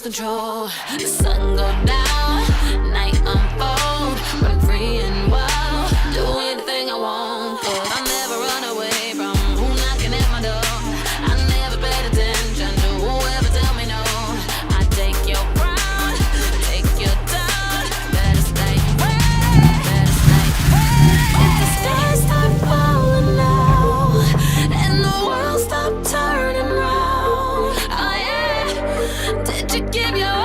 Control. The sun go down, night unfold. Run free and wild, do anything I want. 'Cause I'll never run away from who knocking at my door. I never paid attention to whoever tell me no. I take your crown, take your down. Better stay away, better stay away. If the stars start falling now and the world stop turning round, oh yeah, did you give your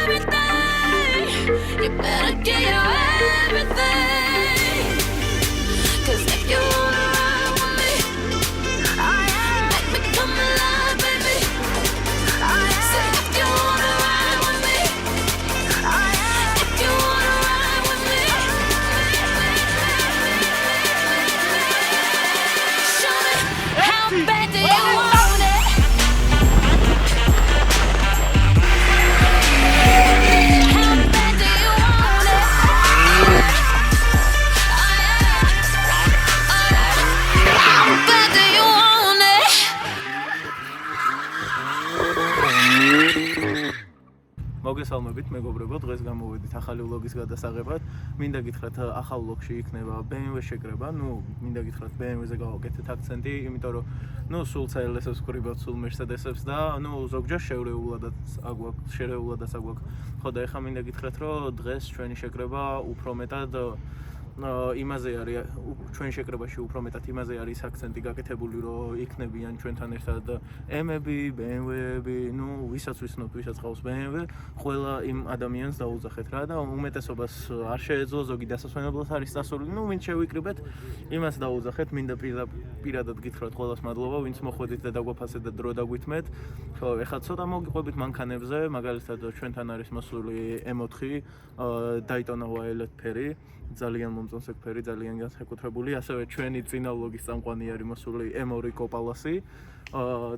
everything? You better give your everything. 'Cause if you wanna ride with me, oh yeah, make me come alive, baby. Oh yeah, say if you wanna ride with me, oh yeah, if you wanna ride with me. Show me how bad do you want it? მოგესალმებით მეგობრებო, დღეს გამოვედით ახალი ვლოგის გადასაღებად. მინდა გითხრათ, ახალ ვლოგში იქნება BMW შეკრება, მინდა გითხრათ BMW-ზე გავაკეთეთ აქცენტი, იმიტომ რომ სულ CLS-ებს ვკრიბავთ, სულ Mercedes-ებს და ზოგჯერ შერეულადაც აგვაქვს. ხო და ეხლა მინდა გითხრათ, რომ დღეს ჩვენი შეკრება უფრო მეტად იმაზე არის, ჩვენ შეკრებაში უფრო მეტად იმაზე არის აქცენტი გაკეთებული, რომ იქნებიან ჩვენთან ერთად M-ები, BMW-ები, ვისაც ვიცნობთ, ვისაც ყავს BMW, ყველა იმ ადამიანს დაუძახეთ რა და უმეტესობას არ შეეძლო, ზოგი დასასვენებლად არის დასული, ვინც შევიკრიბეთ, იმას დაუძახეთ. მინდა პირადად გითხრათ ყველას მადლობა, ვინც მოხვედით და დაგვაფასეთ და დრო დაგვითმეთ. ხო, ეხლა ცოტა მოგიყვებით მანქანებზე, მაგალითად ჩვენთან არის მოსული M4, Daytona Violet ფერი, ძალიან მომწონს ეგ ფერი, ძალიან განსაკუთრებული. ასევე ჩვენი წინა ვლოგის წამყვანი არის მოსული M2 Copalasi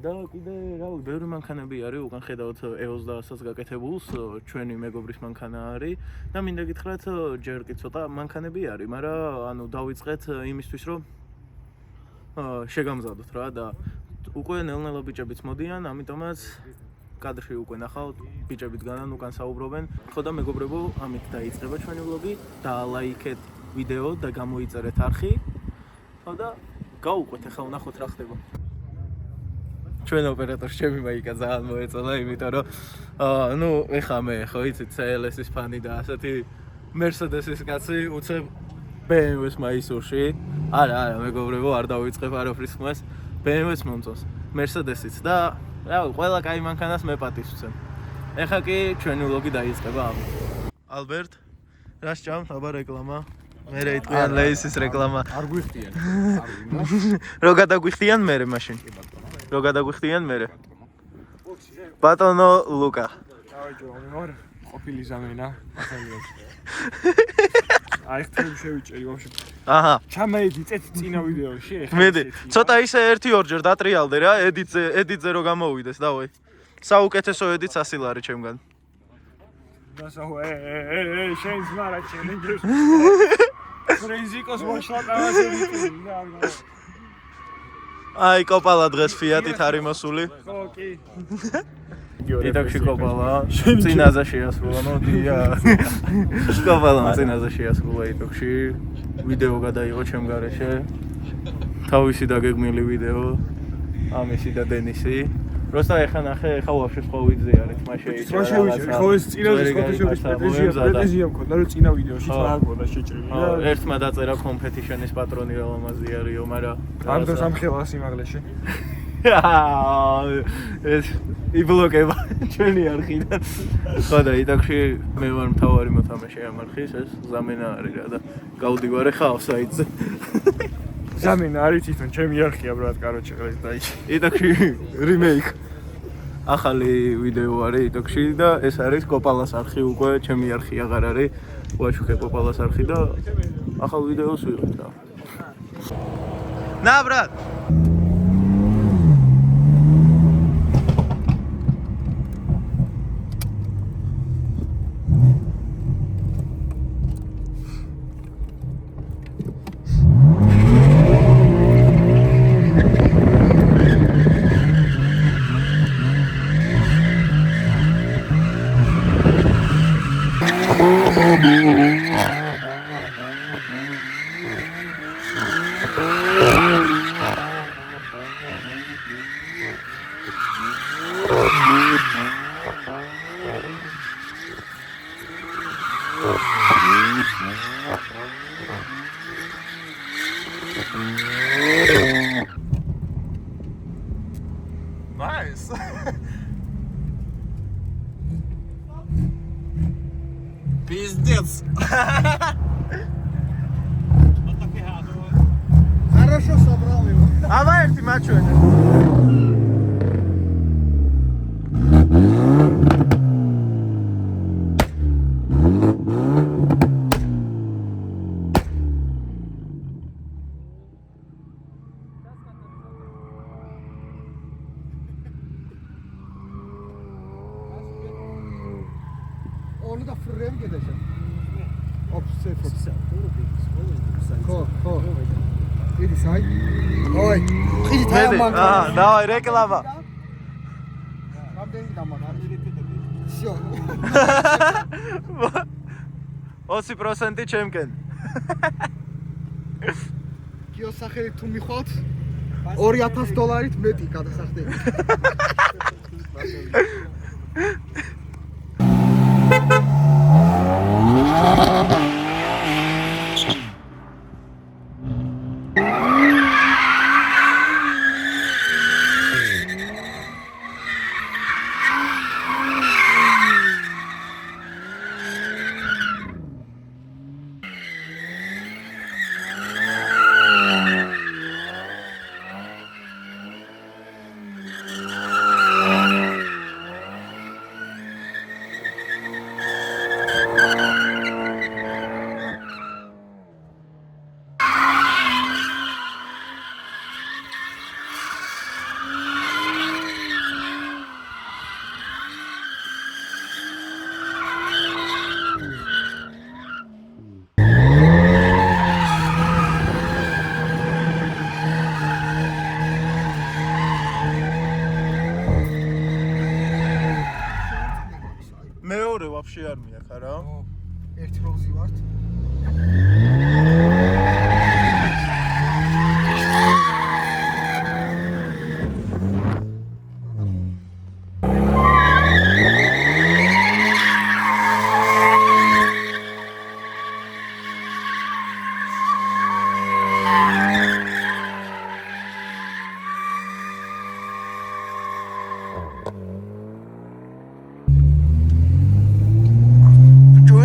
და კიდე რავი, ბევრი მანქანები არის, უკან ხედავთ E28-ს გაკეთებულს, ჩვენი მეგობრის მანქანა არის და მინდა გითხრათ, ჯერ კი ცოტა მანქანები არის, მაგრამ დავიწყეთ იმისთვის, რომ შეგამზადოთ რა და უკვე ნელ-ნელა ბიჭებიც მოდიან, ამიტომაც კადრში უკვე ნახავთ, ბიჭებიც განან უკან საუბრობენ. ხო და მეგობრებო, ამით დაიწყება ჩვენი ვლოგი. დაალაიქეთ ვიდეო და გამოიწერეთ არხი. ხო და გავუყვეთ, ახლა ვნახოთ რა ხდება. ჩვენ ოპერატორს ჩემი მაიკა ძალიან მოეწონა, იმიტომ რომ ეხლა მე ხო იცით CLS-ის ფანი და ასეთი Mercedes-ის კაცი უცებ BMW-ს მაისურში. არა, მეგობრებო, არ დავიწყებ არაფრის ხმას. BMW-ს მომწონს, Mercedes-იც და რავი, ყველა კაი მანქანას მე პატივს ვცემ. ეხლა კი ჩვენი ვლოგი დაიწყება. ალბერტ, რას ჭამ? აბა რეკლამა. მე რეიტყვიან ლეისის რეკლამა. არ გვიხდიან. რო გადაგვიხდიან მერე მაშინ. რო გადაგვიხდიან მერე. ბატონო ლუკა. დავაჯო, მეგობრ, ყოფილი ზამენა, ახალია. აი ხთები შევიჭერი ვაფშე. აჰა. ჩამეედიტეთ წინა ვიდეოში, ეხლა. მედი. ცოტა ისე 1-2 დატრიალდე რა, ედიტზე რო გამოვიდეს, დავაი. საუკეთესო ედიტს 100 ლარი ჩემგან. დასაო, შენ ზმარა ჩელენჯს. ფრენზიკოს მოშლატავას ედიტი. აი კოპალა დღეს ფიატით არის მოსული. ხო, კი. იტაკში კოპალა წინაზე შეასრულა, მოდია. კოპალა წინაზე შეასრულა იტაკში. ვიდეო გადაიღო ჩემ გარეშე. თავისი დაგეგმილი ვიდეო. ამისი და დენისი. Просто ეხა ნახე, ეხა ვაფშე სხვა ვიდეო არის, მაშინ შეიძლება. მაშინ ხო ეს წინაზე ფოტოშოპის პრეტენზია მქონდა, რომ წინა ვიდეოში სხვა აღგოდა შეჭრილი. ერთმა დაწერა competition-ის პატრონი რა ლამაზი არისო, მაგრამ ამ დროს ამხელა სიმაღლეში. ეს იბლოკება ჩვენი არხიდან. ხო და იტაკში მე ვარ მთავარი მოთამაშე ამ არხის, ეს ზამენა არის რა და გავდივარ ეხა ოფსაიდზე. ზამენა არის თვითონ ჩემი არხია ბრატ, კაროჩე ყრეს დაიჭი. იტაკში remake. ახალი ვიდეო არის იტაკში და ეს არის კოპალას არხი უკვე, ჩემი არხი აღარ არის. ვაჩუქე კოპალას არხი და ახალ ვიდეოს ვიღებ რა. ნა ბრატ Nice. Пиздец. Хорошо собрал его. Давай ты мачо. Onu da fırraya mı gideceğim? Opsiyonu. Ho. Dedi say. Oy. Xili tayanman. Давай реклама. Tam dengi damar. Всё. 20% ჩემკენ. გიოსახელი თუ მიხვალთ $2000 მეტი გადასახდები. მეორე ვაფშე არ მიაქა რა. ერთ როლზი ვართ.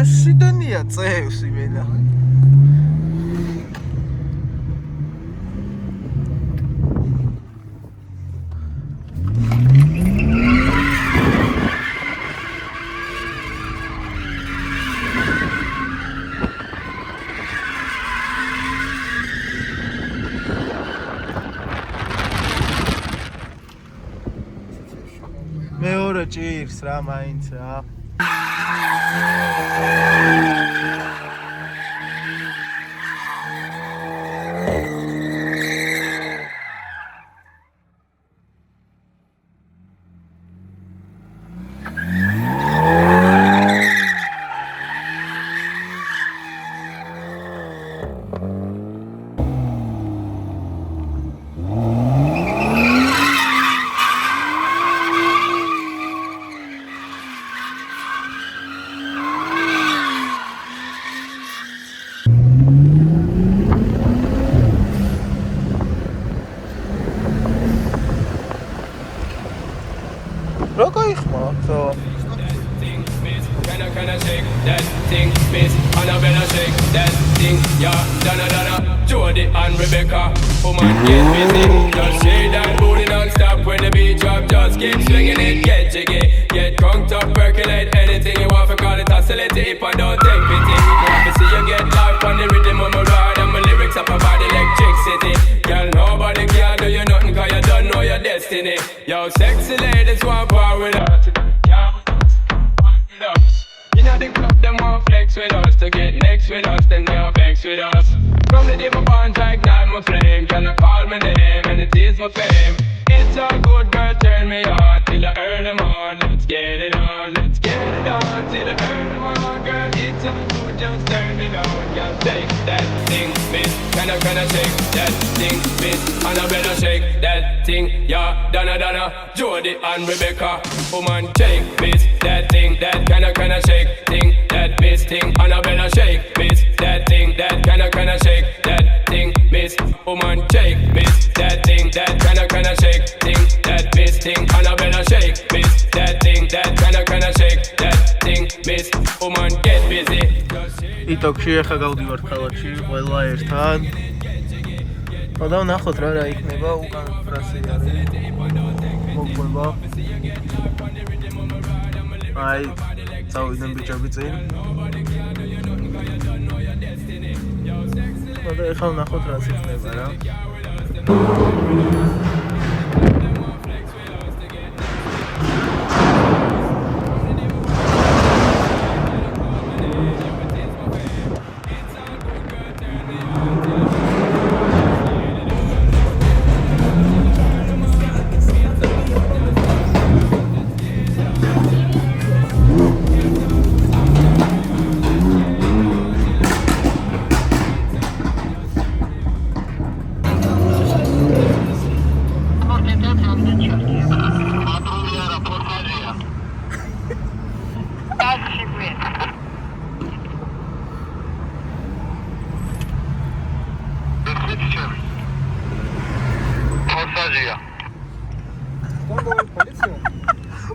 სიდანია წევს. მეორე ჭირს რა მაინც რა Can I shake that thing, Miss Annabella, shake that thing, yeah, Donna, Jody and Rebecca, woman get busy, just shake that booty non-stop when the beat drop, just keep swinging it, get jiggy, get crunked up, percolate anything you want, for call it oscillate, if I don't take pity, want to see you get life on the rhythm of my ride, and my lyrics up about electricity, girl, nobody can do you nothing, cause you don't know your destiny, yo, sexy ladies want power with us. The club, them want flex with us. To get next with us, then they are vex with us. From the day my bond, I ignite my flame. Can I call my name, and it is my fame. It's all good, girl, turn me on till I earn them on. Let's get it on, let's get it on till I earn them on, girl. It's all good, just turn it on. Girl, take that thing, miss. Can I shake that thing, miss? Annabella, shake that thing, yeah. Donna, Jody and Rebecca, woman, shake, miss. That thing, that can I shake thing, that miss thing. Annabella, shake, miss. That thing, that can I shake that thing, miss. Woman, shake, miss. That thing, that can I shake thing, that miss thing. Annabella, shake, miss. That thing, that can I shake that thing, miss. Woman, get busy. იტოქში ახლა გავდივართ ქალაქში, ყველა ერთად. და ვნახოთ რა იქნება უკან ფრასი არის. მოგვება. აი, წავიდნენ ბიჭები წინ. და ახლა ვნახოთ რა იქნება რა.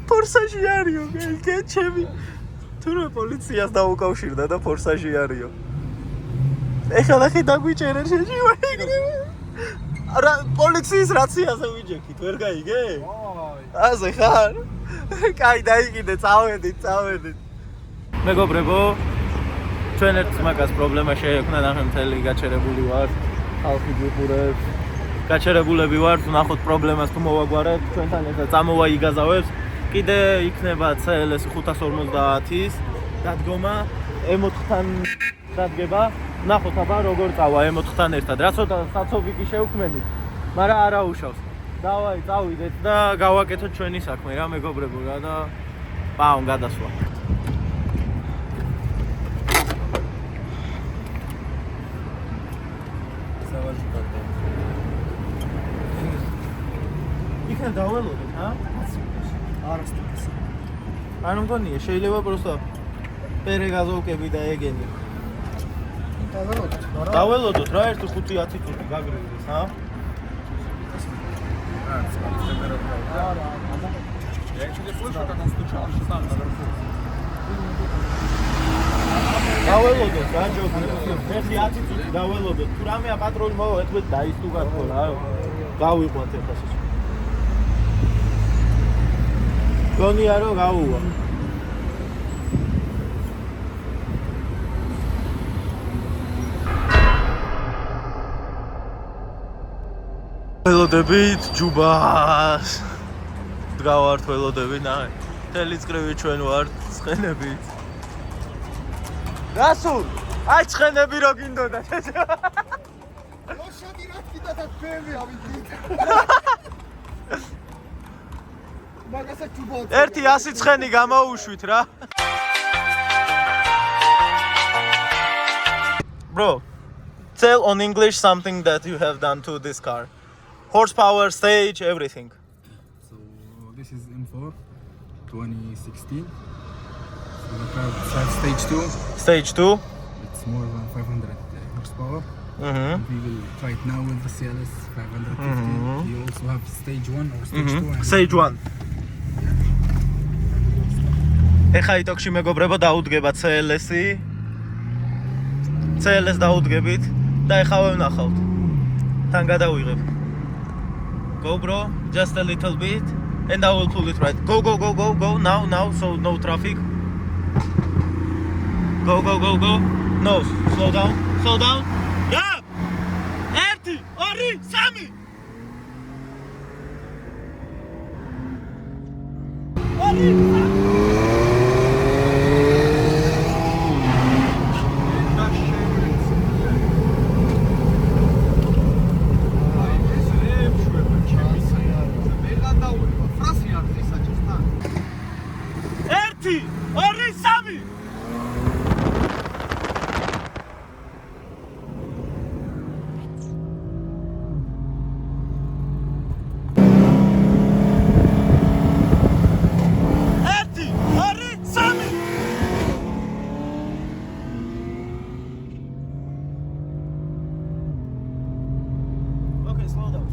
ფორსაჟი არისო, გეჩები. თურმე პოლიციას დაუკავშირდა და ფორსაჟი არისო. ეხლა ნახე დაგვიჭერა შეჯივა. არა, პოლიციის რაციაზე ვიჯექით, ვერ გაიგე? აზე ხარ? კაი, დაიგინე, წავედით. მეგობრებო, ჩვენ ერთ მაგას პრობლემა შეექმნა, ნახე მთელი გაჩერებული ვარ, ხალხი გიყურებს. გაჩერებულები ვართ, ვნახოთ პრობლემას თუ მოვაგვარებთ, ჩვენთან ერთად წამოვა იგაზავებს. კიდე იქნება CLS 550-ის დადგომა M4-თან დადგება. ვნახოთ აბა როგორ წავა M4-თან ერთად. რა ცოტა საცობი შევქმნით, მაგრამ არა უშავს. დავაი, წავიდეთ და გავაკეთოთ ჩვენი საქმე რა მეგობრებო რა და პაუნ გადასვლა. სავაჟი კარგი. იქნა დაველოდეთ, ჰა? არასტიკის. ანუ მგონია შეიძლება просто პერეგაზოვკები და ეგენი. დაველოდოთ რა 1-5-10 წუთი გაგროვდეს, ჰა? არა. Я чуть не слышу, как он стучал, что там наверху. დაველოდოთ რა ჯობია. ერთი 10 წუთი დაველოდოთ. თუ რამეა პატრული მოვა, ეთქვით დაისტუგათ ხო რა. გავიყვანთ ეხლა ეს. გონია რომ გაუვა. ველოდებით ჯუბას. დგავართ ველოდებით, ნახე. მთელი წრევი ჩვენ ვართ ცხენებით. გასულ, აი ცხენები რო გინდოდა. როშადი რა კიდე და ფემი ავიდით. მაგასაც ჯუბა. ერთი 100 ცხენი გამოუშვით რა. Bro, tell on English something that you have done to this car. Horsepower, stage, everything. So this is M4 2016. So the car has stage 2. Stage 2. It's more than 500 horsepower. We will try it now with the CLS 550. We also have stage 1 or stage 2. And Stage 1. ეხა იტოქში მეგობრებო დაუდგება CLS-ი. CLS დაუდგებით და ეხა ვნახავთ. თან გადავიღებ. Go bro, just a little bit and I will pull it right. Go now, so no traffic. Go. No, slow down. Yeah! 1 2 3 Okay, slow down.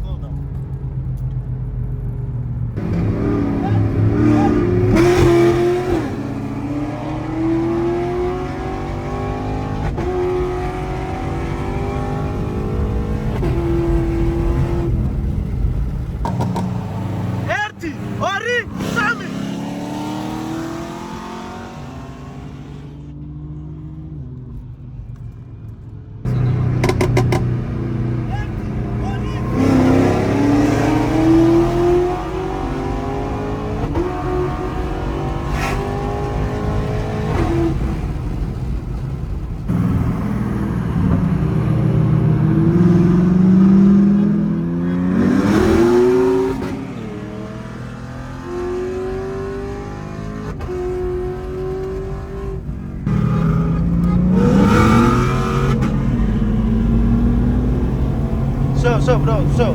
So.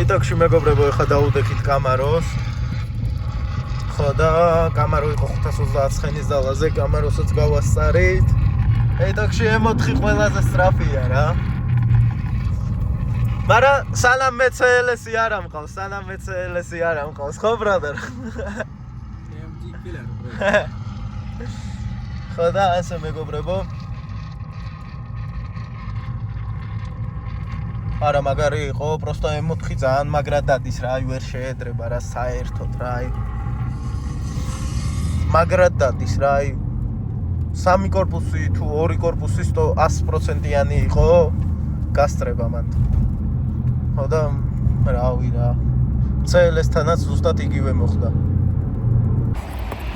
იტოქში მეგობრებო ეხა დაუდექით კამაროს. ხო და კამარო იყო 530 ცხენის დალაზე, კამაროსაც გავასწარით. იტოქში M4 ყველაზე სწრაფია რა. მაგრამ სანამ მე CLS-ი არ ამყავს, ხო ბრადერ? AMG killer, bro. ხო და ასე მეგობრებო. არა მაგარი იყო, просто M4 ძალიან მაგრად დადის რა, აი ვერ შეედრება რა საერთოდ რა. მაგრად დადის რა, აი 3 корпуსი თუ 2 корпуსი 100%-იანი იყო, გასწრება მანდ. ხო და რავი რა. CLS-თანაც ზუსტად იგივე მოხდა.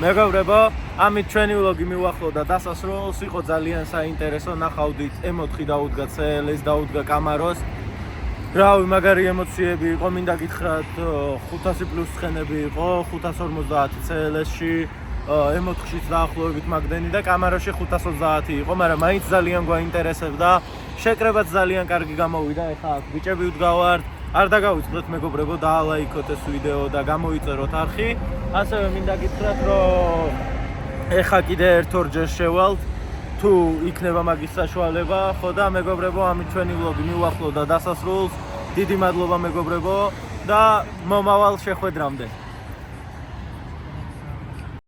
მეგობრებო, ამით ჩვენი ვლოგი მივახლოვდა დასასრულს, იყო ძალიან საინტერესო, ნახავდით M4 დაუდგა CLS, დაუდგა კამაროს. რავი, მაგარი ემოციები იყო, მინდა გითხრათ 500 პლუს ცხენები იყო, 550 CLS-ში, M4-შიც დაახლოებით მაგდენი და კამაროში 530 იყო, მაგრამ მაინც ძალიან გვაინტერესებდა. შეკრებაც ძალიან კარგი გამოვიდა, ეხლა აქ ბიჭები ვდგავართ. არ დაგავიწყდეთ მეგობრებო, დაალაიქოთ ეს ვიდეო და გამოიწეროთ არხი. ასევე მინდა გითხრათ, რომ ეხლა კიდე ერთ-ორჯერ შევალთ. თუ იქნება მაგის საშუალება, ხო და მეგობრებო, ამით ჩვენი ვლოგი მივახლოვდა დასასრულს. დიდი მადლობა მეგობრებო და მომავალ შეხვედრამდე.